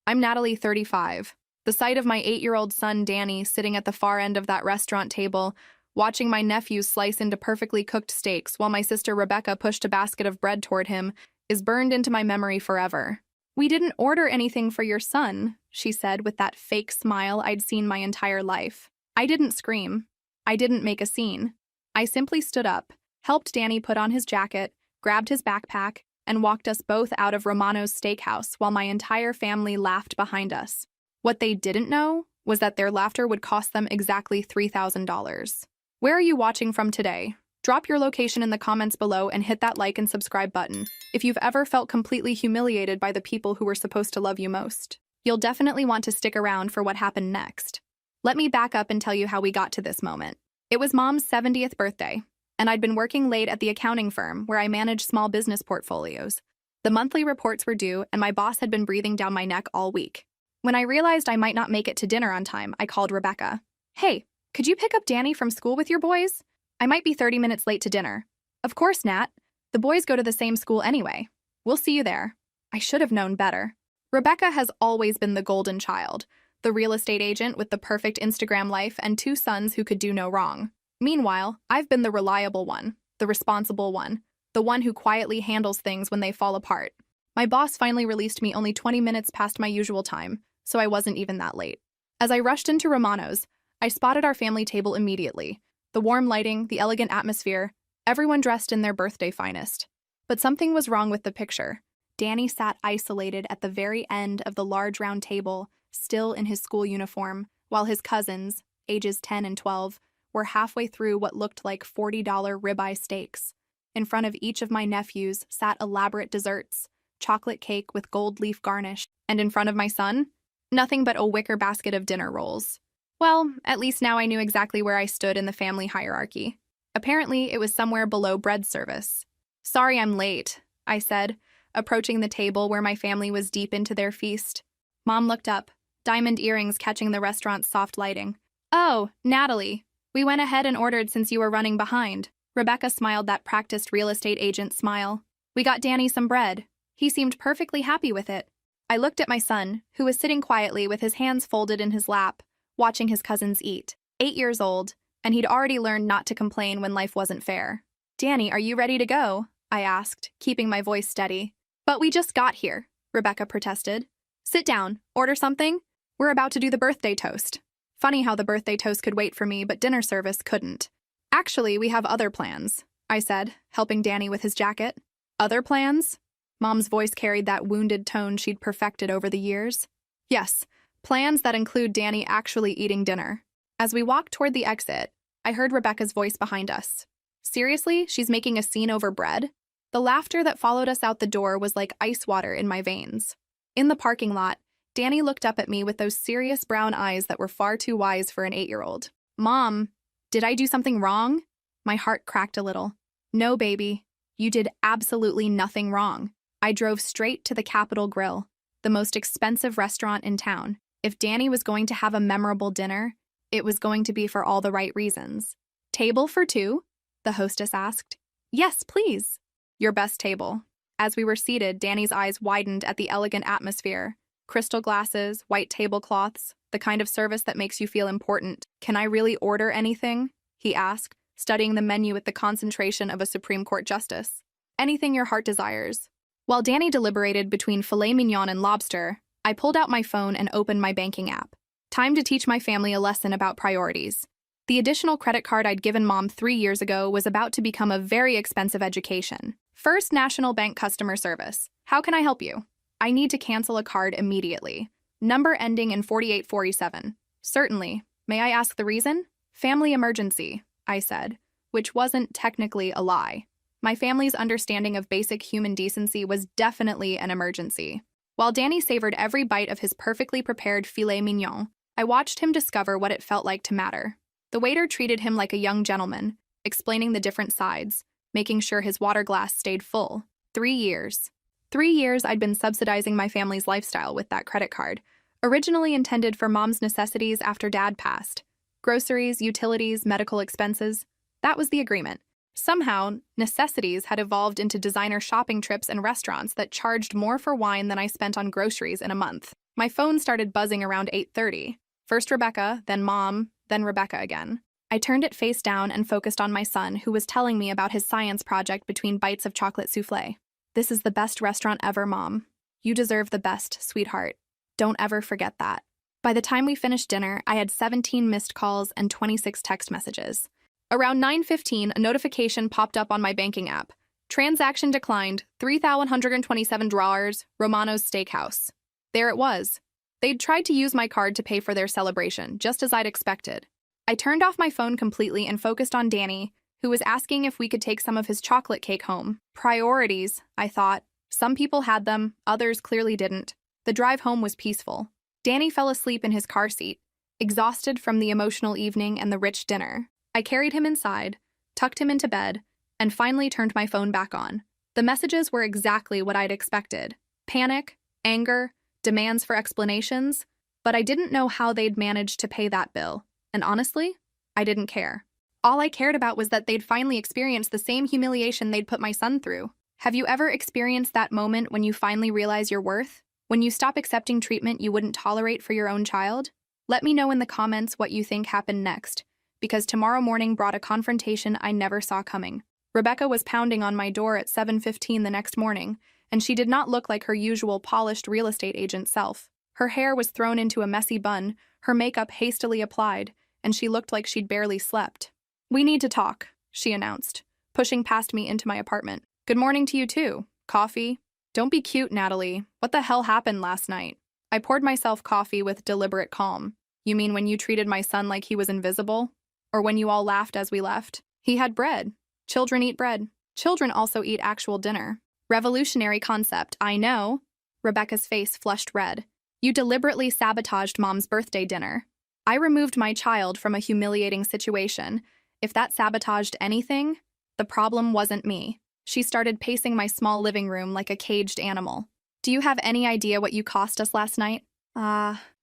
I'm Natalie, 35. The sight of my 8-year-old son, Danny, sitting at the far end of that restaurant table, watching my nephew slice into perfectly cooked steaks while my sister Rebecca pushed a basket of bread toward him, is burned into my memory forever. "We didn't order anything for your son," she said with that fake smile I'd seen my entire life. I didn't scream. I didn't make a scene. I simply stood up, helped Danny put on his jacket, grabbed his backpack, and walked us both out of Romano's steakhouse while my entire family laughed behind us. What they didn't know was that their laughter would cost them exactly $3,000. Where are you watching from today? Drop your location in the comments below and hit that like and subscribe button if you've ever felt completely humiliated by the people who were supposed to love you most. You'll definitely want to stick around for what happened next. Let me back up and tell you how we got to this moment. It was Mom's 70th birthday, and I'd been working late at the accounting firm where I managed small business portfolios. The monthly reports were due, and my boss had been breathing down my neck all week. When I realized I might not make it to dinner on time, I called Rebecca. "Hey, could you pick up Danny from school with your boys? I might be 30 minutes late to dinner." "Of course, Nat. The boys go to the same school anyway. We'll see you there." I should have known better. Rebecca has always been the golden child, the real estate agent with the perfect Instagram life and 2 sons who could do no wrong. Meanwhile, I've been the reliable one, the responsible one, the one who quietly handles things when they fall apart. My boss finally released me only 20 minutes past my usual time, so I wasn't even that late. As I rushed into Romano's, I spotted our family table immediately. The warm lighting, the elegant atmosphere, everyone dressed in their birthday finest. But something was wrong with the picture. Danny sat isolated at the very end of the large round table, still in his school uniform, while his cousins, ages 10 and 12, were halfway through what looked like $40 ribeye steaks. In front of each of my nephews sat elaborate desserts, chocolate cake with gold leaf garnish, and in front of my son, nothing but a wicker basket of dinner rolls. Well, at least now I knew exactly where I stood in the family hierarchy. Apparently, it was somewhere below bread service. "Sorry I'm late," I said, approaching the table where my family was deep into their feast. Mom looked up, diamond earrings catching the restaurant's soft lighting. "Oh, Natalie, we went ahead and ordered since you were running behind." Rebecca smiled that practiced real estate agent smile. "We got Danny some bread. He seemed perfectly happy with it." I looked at my son, who was sitting quietly with his hands folded in his lap, watching his cousins eat. 8 years old, and he'd already learned not to complain when life wasn't fair. "Danny, are you ready to go?" I asked, keeping my voice steady. "But we just got here," Rebecca protested. "Sit down, order something. We're about to do the birthday toast." Funny how the birthday toast could wait for me, but dinner service couldn't. "Actually, we have other plans," I said, helping Danny with his jacket. "Other plans?" Mom's voice carried that wounded tone she'd perfected over the years. "Yes, plans that include Danny actually eating dinner." As we walked toward the exit, I heard Rebecca's voice behind us. "Seriously, she's making a scene over bread?" The laughter that followed us out the door was like ice water in my veins. In the parking lot, Danny looked up at me with those serious brown eyes that were far too wise for an 8-year-old. "Mom, did I do something wrong?" My heart cracked a little. "No, baby. You did absolutely nothing wrong. I drove straight to the Capitol Grill, the most expensive restaurant in town. If Danny was going to have a memorable dinner, it was going to be for all the right reasons." "Table for 2? The hostess asked. "Yes, please." "Your best table." As we were seated, Danny's eyes widened at the elegant atmosphere. Crystal glasses, white tablecloths, the kind of service that makes you feel important. "Can I really order anything?" he asked, studying the menu with the concentration of a Supreme Court justice. "Anything your heart desires." While Danny deliberated between filet mignon and lobster, I pulled out my phone and opened my banking app. Time to teach my family a lesson about priorities. The additional credit card I'd given Mom 3 years ago was about to become a very expensive education. "First National Bank customer service. How can I help you?" "I need to cancel a card immediately. Number ending in 4847. "Certainly. May I ask the reason?" "Family emergency," I said, which wasn't technically a lie. My family's understanding of basic human decency was definitely an emergency. While Danny savored every bite of his perfectly prepared filet mignon, I watched him discover what it felt like to matter. The waiter treated him like a young gentleman, explaining the different sides, making sure his water glass stayed full. 3 years. 3 years I'd been subsidizing my family's lifestyle with that credit card, originally intended for Mom's necessities after Dad passed. Groceries, utilities, medical expenses. That was the agreement. Somehow, necessities had evolved into designer shopping trips and restaurants that charged more for wine than I spent on groceries in a month. My phone started buzzing around 8:30. First Rebecca, then Mom, then Rebecca again. I turned it face down and focused on my son, who was telling me about his science project between bites of chocolate souffle. "This is the best restaurant ever, Mom. You deserve the best, sweetheart. Don't ever forget that." By the time we finished dinner, I had 17 missed calls and 26 text messages. Around 9:15, a notification popped up on my banking app. "Transaction declined, $3,127, Romano's Steakhouse." There it was. They'd tried to use my card to pay for their celebration, just as I'd expected. I turned off my phone completely and focused on Danny, who was asking if we could take some of his chocolate cake home. Priorities, I thought. Some people had them, others clearly didn't. The drive home was peaceful. Danny fell asleep in his car seat, exhausted from the emotional evening and the rich dinner. I carried him inside, tucked him into bed, and finally turned my phone back on. The messages were exactly what I'd expected. Panic, anger, demands for explanations, but I didn't know how they'd managed to pay that bill. And honestly, I didn't care. All I cared about was that they'd finally experienced the same humiliation they'd put my son through. Have you ever experienced that moment when you finally realize your worth? When you stop accepting treatment you wouldn't tolerate for your own child? Let me know in the comments what you think happened next, because tomorrow morning brought a confrontation I never saw coming. Rebecca was pounding on my door at 7:15 the next morning, and she did not look like her usual polished real estate agent self. Her hair was thrown into a messy bun, her makeup hastily applied, and she looked like she'd barely slept. "We need to talk," she announced, pushing past me into my apartment. "Good morning to you too. Coffee?" "Don't be cute, Natalie. What the hell happened last night?" I poured myself coffee with deliberate calm. "You mean when you treated my son like he was invisible? Or when you all laughed as we left? He had bread. Children eat bread. Children also eat actual dinner." "Revolutionary concept, I know." Rebecca's face flushed red. "You deliberately sabotaged Mom's birthday dinner." I removed my child from a humiliating situation. If that sabotaged anything, the problem wasn't me. She started pacing my small living room like a caged animal. "Do you have any idea what you cost us last night?"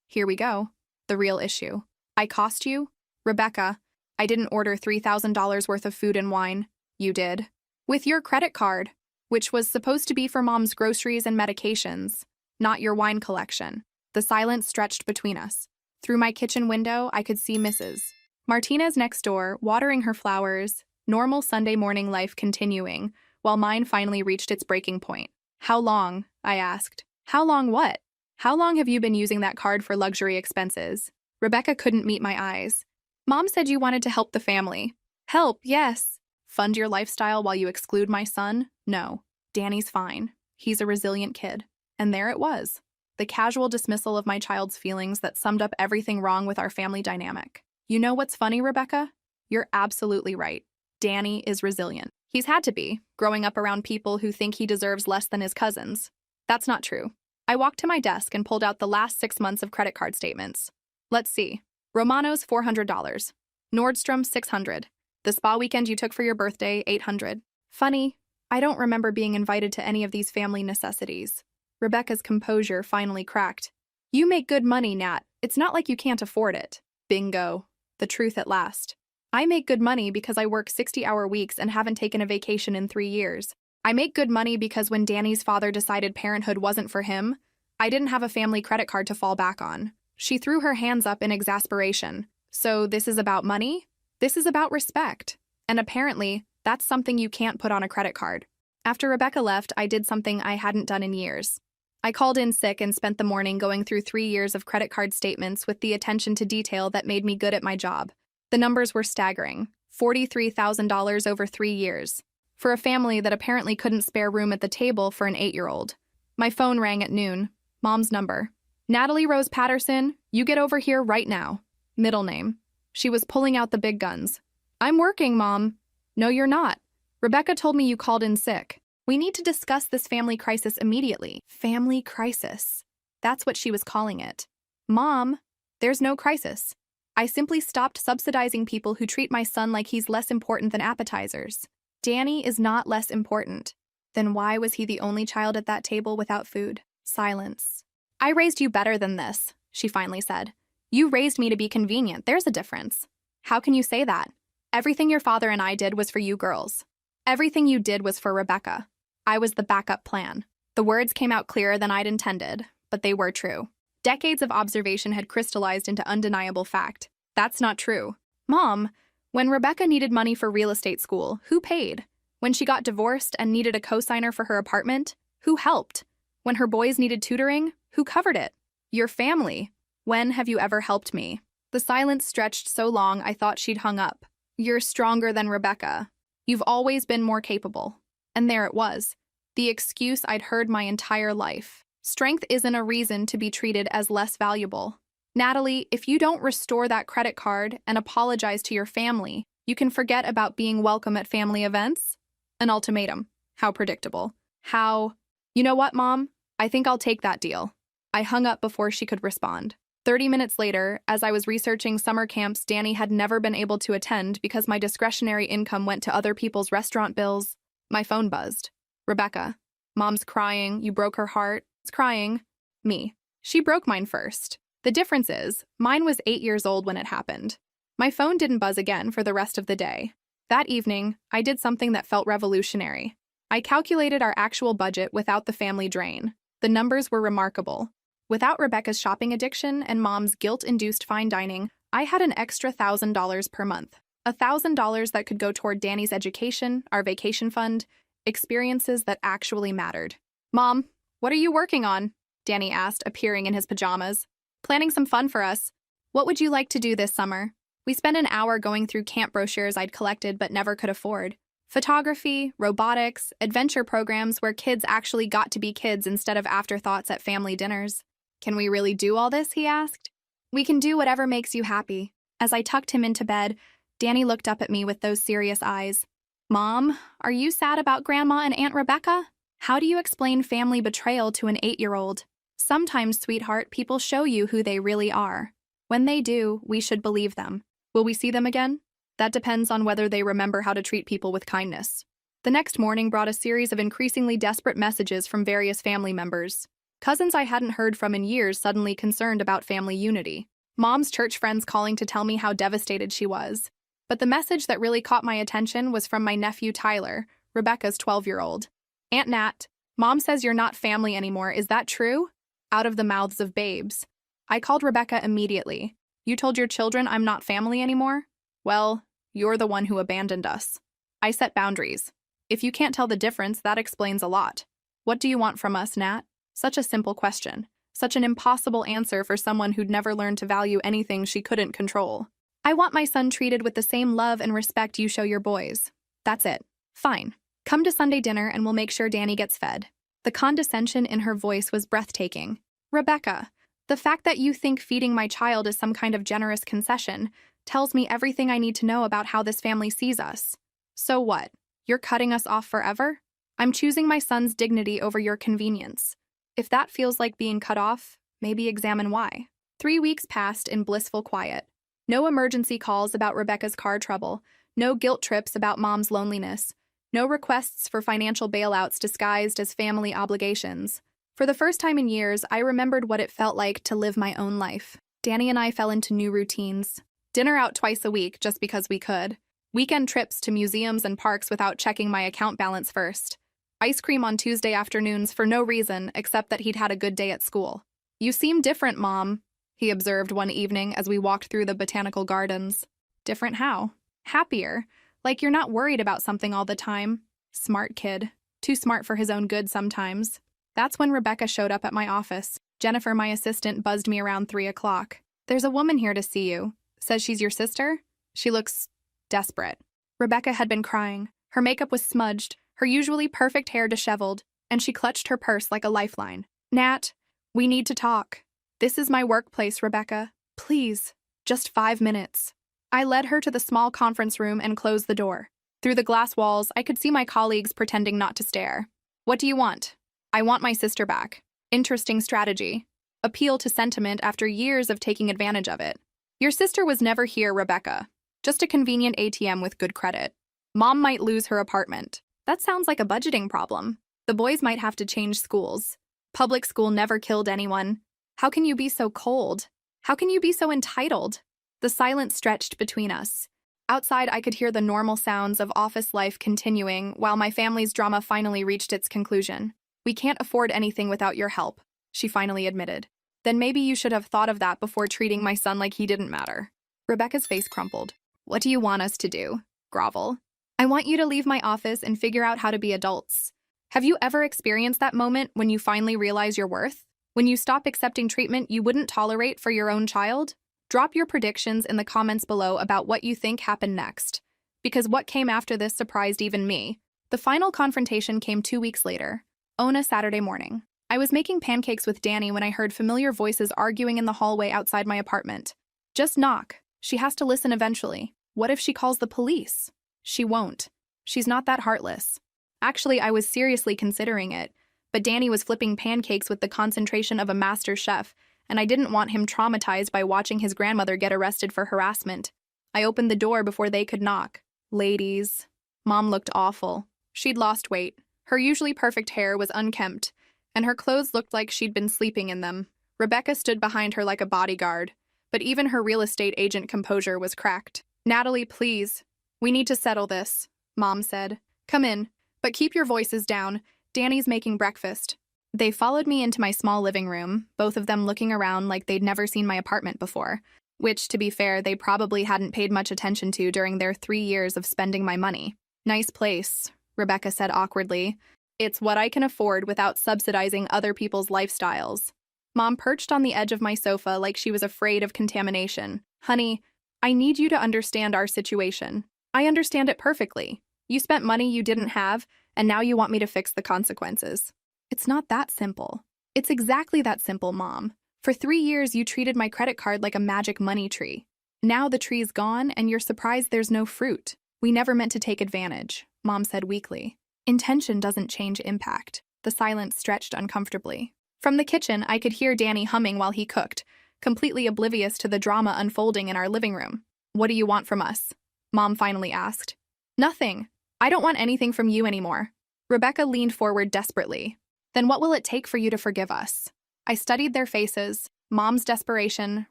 Here we go. The real issue. "I cost you?" "Rebecca, I didn't order $3,000 worth of food and wine." "You did." "With your credit card, which was supposed to be for Mom's groceries and medications, not your wine collection." The silence stretched between us. Through my kitchen window, I could see Mrs. Martinez next door, watering her flowers, normal Sunday morning life continuing, while mine finally reached its breaking point. "How long?" I asked. "How long what? How long have you been using that card for luxury expenses?" Rebecca couldn't meet my eyes. "Mom said you wanted to help the family." "Help, yes. Fund your lifestyle while you exclude my son? No. Danny's fine. He's a resilient kid." And there it was. The casual dismissal of my child's feelings that summed up everything wrong with our family dynamic. You know what's funny, Rebecca? You're absolutely right. Danny is resilient. He's had to be, growing up around people who think he deserves less than his cousins. That's not true. I walked to my desk and pulled out the last 6 months of credit card statements. Let's see. Romano's $400. Nordstrom $600. The spa weekend you took for your birthday $800. Funny, I don't remember being invited to any of these family necessities. Rebecca's composure finally cracked. "You make good money, Nat. It's not like you can't afford it." Bingo. The truth at last. I make good money because I work 60-hour weeks and haven't taken a vacation in 3 years. I make good money because when Danny's father decided parenthood wasn't for him, I didn't have a family credit card to fall back on. She threw her hands up in exasperation. "So this is about money? This is about respect. And apparently, that's something you can't put on a credit card." After Rebecca left, I did something I hadn't done in years. I called in sick and spent the morning going through 3 years of credit card statements with the attention to detail that made me good at my job. The numbers were staggering. $43,000 over 3 years. For a family that apparently couldn't spare room at the table for an 8-year-old. My phone rang at noon. Mom's number. "Natalie Rose Patterson, you get over here right now." Middle name. She was pulling out the big guns. "I'm working, Mom." "No, you're not. Rebecca told me you called in sick. We need to discuss this family crisis immediately." Family crisis. That's what she was calling it. "Mom, there's no crisis. I simply stopped subsidizing people who treat my son like he's less important than appetizers." Danny is not less important. Then why was he the only child at that table without food? Silence. "I raised you better than this," she finally said. "You raised me to be convenient. There's a difference." "How can you say that? Everything your father and I did was for you girls. Everything you did was for Rebecca. I was the backup plan." The words came out clearer than I'd intended, but they were true. Decades of observation had crystallized into undeniable fact. That's not true. Mom, when Rebecca needed money for real estate school, who paid? When she got divorced and needed a cosigner for her apartment, who helped? When her boys needed tutoring, who covered it? Your family. When have you ever helped me? The silence stretched so long I thought she'd hung up. You're stronger than Rebecca. You've always been more capable. And there it was. The excuse I'd heard my entire life. Strength isn't a reason to be treated as less valuable. Natalie, if you don't restore that credit card and apologize to your family, you can forget about being welcome at family events? An ultimatum. How predictable. You know what, Mom? I think I'll take that deal. I hung up before she could respond. 30 minutes later, as I was researching summer camps Danny had never been able to attend because my discretionary income went to other people's restaurant bills, my phone buzzed. Rebecca. Mom's crying. You broke her heart. It's crying. Me. She broke mine first. The difference is, mine was 8 years old when it happened. My phone didn't buzz again for the rest of the day. That evening, I did something that felt revolutionary. I calculated our actual budget without the family drain. The numbers were remarkable. Without Rebecca's shopping addiction and Mom's guilt-induced fine dining, I had an extra $1,000 per month. $1,000 that could go toward Danny's education, our vacation fund, experiences that actually mattered. Mom, what are you working on? Danny asked, appearing in his pajamas. Planning some fun for us. What would you like to do this summer? We spent an hour going through camp brochures I'd collected but never could afford. Photography, robotics, adventure programs where kids actually got to be kids instead of afterthoughts at family dinners. Can we really do all this? He asked. We can do whatever makes you happy. As I tucked him into bed, Danny looked up at me with those serious eyes. Mom, are you sad about Grandma and Aunt Rebecca? How do you explain family betrayal to an 8-year-old? Sometimes, sweetheart, people show you who they really are. When they do, we should believe them. Will we see them again? That depends on whether they remember how to treat people with kindness. The next morning brought a series of increasingly desperate messages from various family members. Cousins I hadn't heard from in years suddenly concerned about family unity. Mom's church friends calling to tell me how devastated she was. But the message that really caught my attention was from my nephew Tyler, Rebecca's 12-year-old. Aunt Nat, Mom says you're not family anymore, is that true? Out of the mouths of babes. I called Rebecca immediately. You told your children I'm not family anymore? Well, you're the one who abandoned us. I set boundaries. If you can't tell the difference, that explains a lot. What do you want from us, Nat? Such a simple question. Such an impossible answer for someone who'd never learned to value anything she couldn't control. I want my son treated with the same love and respect you show your boys. That's it. Fine. Come to Sunday dinner and we'll make sure Danny gets fed. The condescension in her voice was breathtaking. Rebecca, the fact that you think feeding my child is some kind of generous concession tells me everything I need to know about how this family sees us. So what? You're cutting us off forever? I'm choosing my son's dignity over your convenience. If that feels like being cut off, maybe examine why. 3 weeks passed in blissful quiet. No emergency calls about Rebecca's car trouble, no guilt trips about Mom's loneliness, no requests for financial bailouts disguised as family obligations. For the first time in years, I remembered what it felt like to live my own life. Danny and I fell into new routines. Dinner out twice a week just because we could. Weekend trips to museums and parks without checking my account balance first. Ice cream on Tuesday afternoons for no reason except that he'd had a good day at school. You seem different, Mom, he observed one evening as we walked through the botanical gardens. Different how? Happier. Like you're not worried about something all the time. Smart kid. Too smart for his own good sometimes. That's when Rebecca showed up at my office. Jennifer, my assistant, buzzed me around 3 o'clock. There's a woman here to see you. Says she's your sister? She looks desperate. Rebecca had been crying. Her makeup was smudged, her usually perfect hair disheveled, and she clutched her purse like a lifeline. Nat, we need to talk. This is my workplace, Rebecca. Please, just 5 minutes. I led her to the small conference room and closed the door. Through the glass walls, I could see my colleagues pretending not to stare. What do you want? I want my sister back. Interesting strategy. Appeal to sentiment after years of taking advantage of it. Your sister was never here, Rebecca. Just a convenient ATM with good credit. Mom might lose her apartment. That sounds like a budgeting problem. The boys might have to change schools. Public school never killed anyone. How can you be so cold? How can you be so entitled? The silence stretched between us. Outside, I could hear the normal sounds of office life continuing while my family's drama finally reached its conclusion. We can't afford anything without your help, she finally admitted. Then maybe you should have thought of that before treating my son like he didn't matter. Rebecca's face crumpled. What do you want us to do? Grovel. I want you to leave my office and figure out how to be adults. Have you ever experienced that moment when you finally realize your worth? When you stop accepting treatment you wouldn't tolerate for your own child? Drop your predictions in the comments below about what you think happened next. Because what came after this surprised even me. The final confrontation came 2 weeks later, on a Saturday morning. I was making pancakes with Danny when I heard familiar voices arguing in the hallway outside my apartment. Just knock. She has to listen eventually. What if she calls the police? She won't. She's not that heartless. Actually, I was seriously considering it, but Danny was flipping pancakes with the concentration of a master chef, and I didn't want him traumatized by watching his grandmother get arrested for harassment. I opened the door before they could knock. Ladies. Mom looked awful. She'd lost weight. Her usually perfect hair was unkempt, and her clothes looked like she'd been sleeping in them. Rebecca stood behind her like a bodyguard, but even her real estate agent composure was cracked. Natalie, please. We need to settle this, Mom said. Come in, but keep your voices down. Danny's making breakfast. They followed me into my small living room, both of them looking around like they'd never seen my apartment before, which, to be fair, they probably hadn't paid much attention to during their 3 years of spending my money. Nice place, Rebecca said awkwardly. It's what I can afford without subsidizing other people's lifestyles. Mom perched on the edge of my sofa like she was afraid of contamination. Honey, I need you to understand our situation. I understand it perfectly. You spent money you didn't have, and now you want me to fix the consequences. It's not that simple. It's exactly that simple, Mom. For 3 years, you treated my credit card like a magic money tree. Now the tree's gone, and you're surprised there's no fruit. We never meant to take advantage, Mom said weakly. Intention doesn't change impact. The silence stretched uncomfortably. From the kitchen, I could hear Danny humming while he cooked, completely oblivious to the drama unfolding in our living room. What do you want from us? Mom finally asked. Nothing. I don't want anything from you anymore. Rebecca leaned forward desperately. Then what will it take for you to forgive us? I studied their faces, Mom's desperation,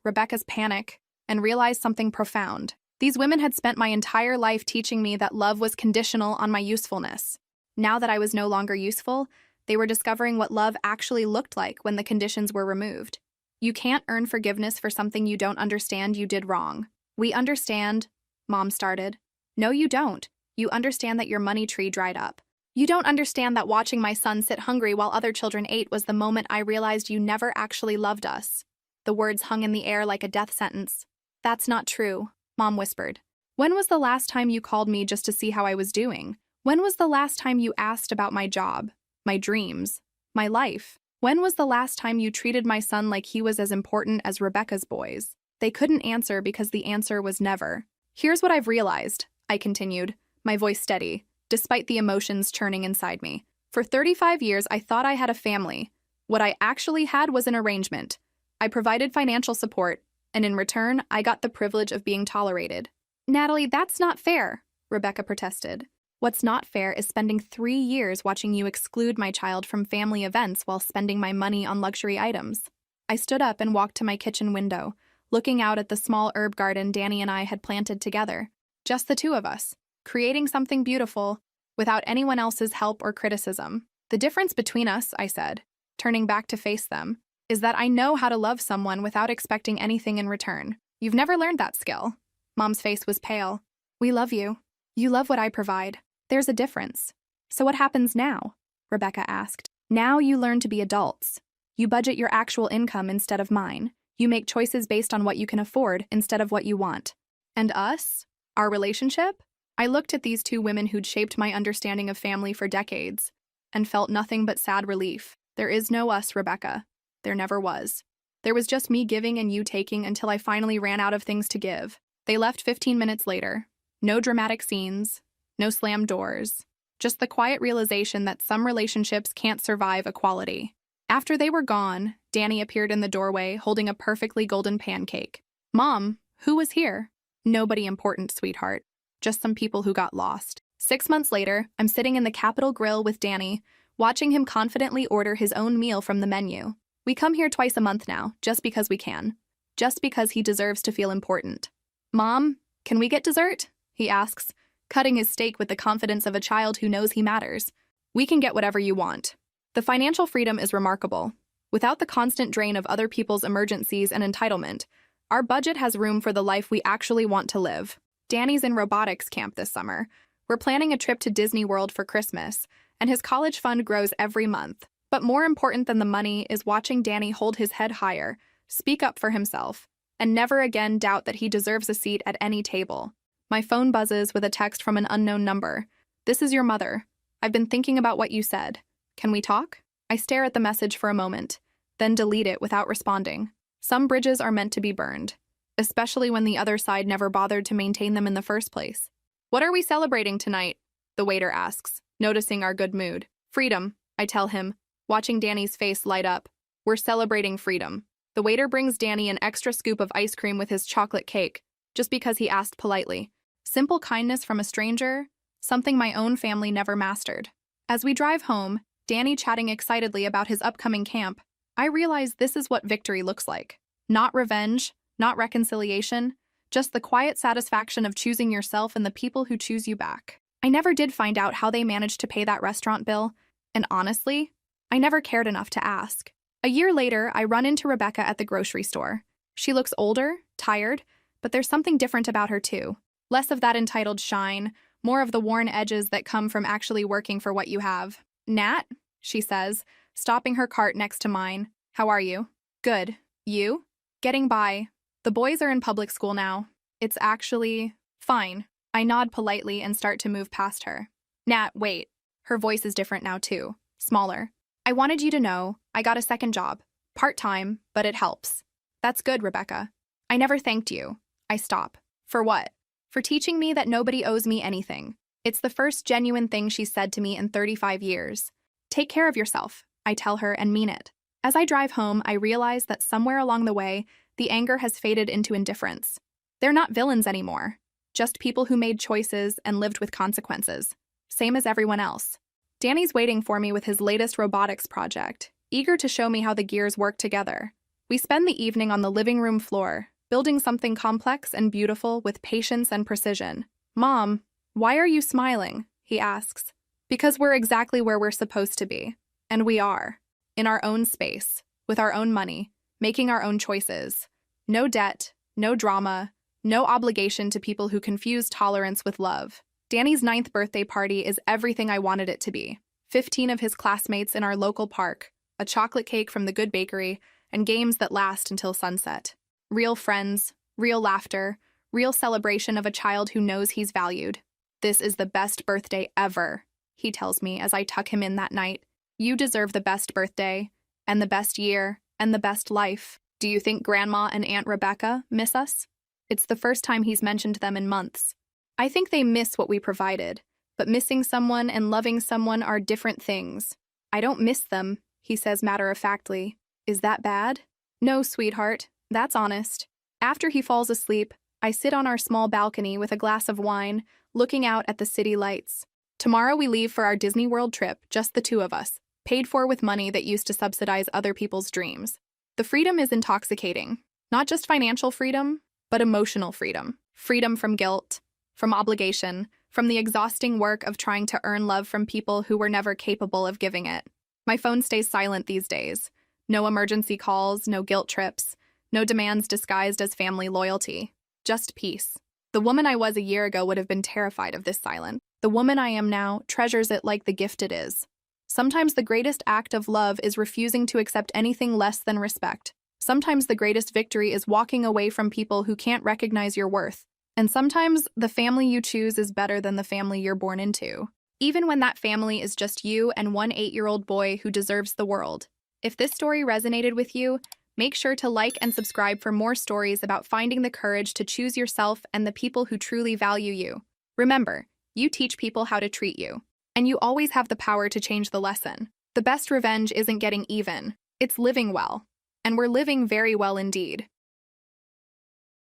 Rebecca's panic, and realized something profound. These women had spent my entire life teaching me that love was conditional on my usefulness. Now that I was no longer useful, they were discovering what love actually looked like when the conditions were removed. You can't earn forgiveness for something you don't understand you did wrong. We understand, Mom started. No, you don't. You understand that your money tree dried up. You don't understand that watching my son sit hungry while other children ate was the moment I realized you never actually loved us. The words hung in the air like a death sentence. That's not true, Mom whispered. When was the last time you called me just to see how I was doing? When was the last time you asked about my job, my dreams, my life? When was the last time you treated my son like he was as important as Rebecca's boys? They couldn't answer because the answer was never. Here's what I've realized, I continued, my voice steady, despite the emotions churning inside me. For 35 years, I thought I had a family. What I actually had was an arrangement. I provided financial support, and in return, I got the privilege of being tolerated. Natalie, that's not fair, Rebecca protested. What's not fair is spending 3 years watching you exclude my child from family events while spending my money on luxury items. I stood up and walked to my kitchen window, looking out at the small herb garden Danny and I had planted together. Just the two of us, creating something beautiful, without anyone else's help or criticism. The difference between us, I said, turning back to face them, is that I know how to love someone without expecting anything in return. You've never learned that skill. Mom's face was pale. We love you. You love what I provide. There's a difference. So what happens now? Rebecca asked. Now you learn to be adults. You budget your actual income instead of mine. You make choices based on what you can afford instead of what you want. And us? Our relationship? I looked at these two women who'd shaped my understanding of family for decades and felt nothing but sad relief. There is no us, Rebecca. There never was. There was just me giving and you taking until I finally ran out of things to give. They left 15 minutes later. No dramatic scenes, no slammed doors, just the quiet realization that some relationships can't survive equality. After they were gone, Danny appeared in the doorway holding a perfectly golden pancake. Mom, who was here? Nobody important, sweetheart. Just some people who got lost. 6 months later, I'm sitting in the Capitol Grill with Danny, watching him confidently order his own meal from the menu. We come here twice a month now, just because we can. Just because he deserves to feel important. Mom, can we get dessert? He asks, cutting his steak with the confidence of a child who knows he matters. We can get whatever you want. The financial freedom is remarkable. Without the constant drain of other people's emergencies and entitlement, our budget has room for the life we actually want to live. Danny's in robotics camp this summer. We're planning a trip to Disney World for Christmas, and his college fund grows every month. But more important than the money is watching Danny hold his head higher, speak up for himself, and never again doubt that he deserves a seat at any table. My phone buzzes with a text from an unknown number. "This is your mother. I've been thinking about what you said. Can we talk?" I stare at the message for a moment, then delete it without responding. Some bridges are meant to be burned, especially when the other side never bothered to maintain them in the first place. "What are we celebrating tonight?" the waiter asks, noticing our good mood. "Freedom," I tell him, watching Danny's face light up. "We're celebrating freedom." The waiter brings Danny an extra scoop of ice cream with his chocolate cake, just because he asked politely. Simple kindness from a stranger, something my own family never mastered. As we drive home, Danny chatting excitedly about his upcoming camp, I realize this is what victory looks like. Not revenge, not reconciliation, just the quiet satisfaction of choosing yourself and the people who choose you back. I never did find out how they managed to pay that restaurant bill, and honestly, I never cared enough to ask. A year later, I run into Rebecca at the grocery store. She looks older, tired, but there's something different about her too. Less of that entitled shine, more of the worn edges that come from actually working for what you have. "Nat," she says, stopping her cart next to mine. "How are you?" "Good. You?" "Getting by. The boys are in public school now. It's actually fine." I nod politely and start to move past her. "Nat, wait." Her voice is different now too, smaller. "I wanted you to know I got a second job. Part-time, but it helps." "That's good, Rebecca." "I never thanked you." I stop. "For what?" "For teaching me that nobody owes me anything." It's the first genuine thing she's said to me in 35 years. "Take care of yourself," I tell her and mean it. As I drive home, I realize that somewhere along the way, the anger has faded into indifference. They're not villains anymore, just people who made choices and lived with consequences. Same as everyone else. Danny's waiting for me with his latest robotics project, eager to show me how the gears work together. We spend the evening on the living room floor, building something complex and beautiful with patience and precision. "Mom, why are you smiling?" he asks. "Because we're exactly where we're supposed to be. And we are. In our own space, with our own money, making our own choices. No debt, no drama, no obligation to people who confuse tolerance with love." Danny's 9th birthday party is everything I wanted it to be. 15 of his classmates in our local park, a chocolate cake from the good bakery, and games that last until sunset. Real friends, real laughter, real celebration of a child who knows he's valued. "This is the best birthday ever," he tells me as I tuck him in that night. "You deserve the best birthday, and the best year, and the best life. Do you think Grandma and Aunt Rebecca miss us?" It's the first time he's mentioned them in months. I think they miss what we provided, but missing someone and loving someone are different things. "I don't miss them," he says matter-of-factly. "Is that bad?" "No, sweetheart, that's honest." After he falls asleep, I sit on our small balcony with a glass of wine, looking out at the city lights. Tomorrow we leave for our Disney World trip, just the two of us, paid for with money that used to subsidize other people's dreams. The freedom is intoxicating. Not just financial freedom, but emotional freedom. Freedom from guilt, from obligation, from the exhausting work of trying to earn love from people who were never capable of giving it. My phone stays silent these days. No emergency calls, no guilt trips, no demands disguised as family loyalty. Just peace. The woman I was a year ago would have been terrified of this silence. The woman I am now treasures it like the gift it is. Sometimes the greatest act of love is refusing to accept anything less than respect. Sometimes the greatest victory is walking away from people who can't recognize your worth. And sometimes the family you choose is better than the family you're born into, even when that family is just you and one 8-year-old boy who deserves the world. If this story resonated with you, make sure to like and subscribe for more stories about finding the courage to choose yourself and the people who truly value you. Remember, you teach people how to treat you, and you always have the power to change the lesson. The best revenge isn't getting even, it's living well. And we're living very well indeed.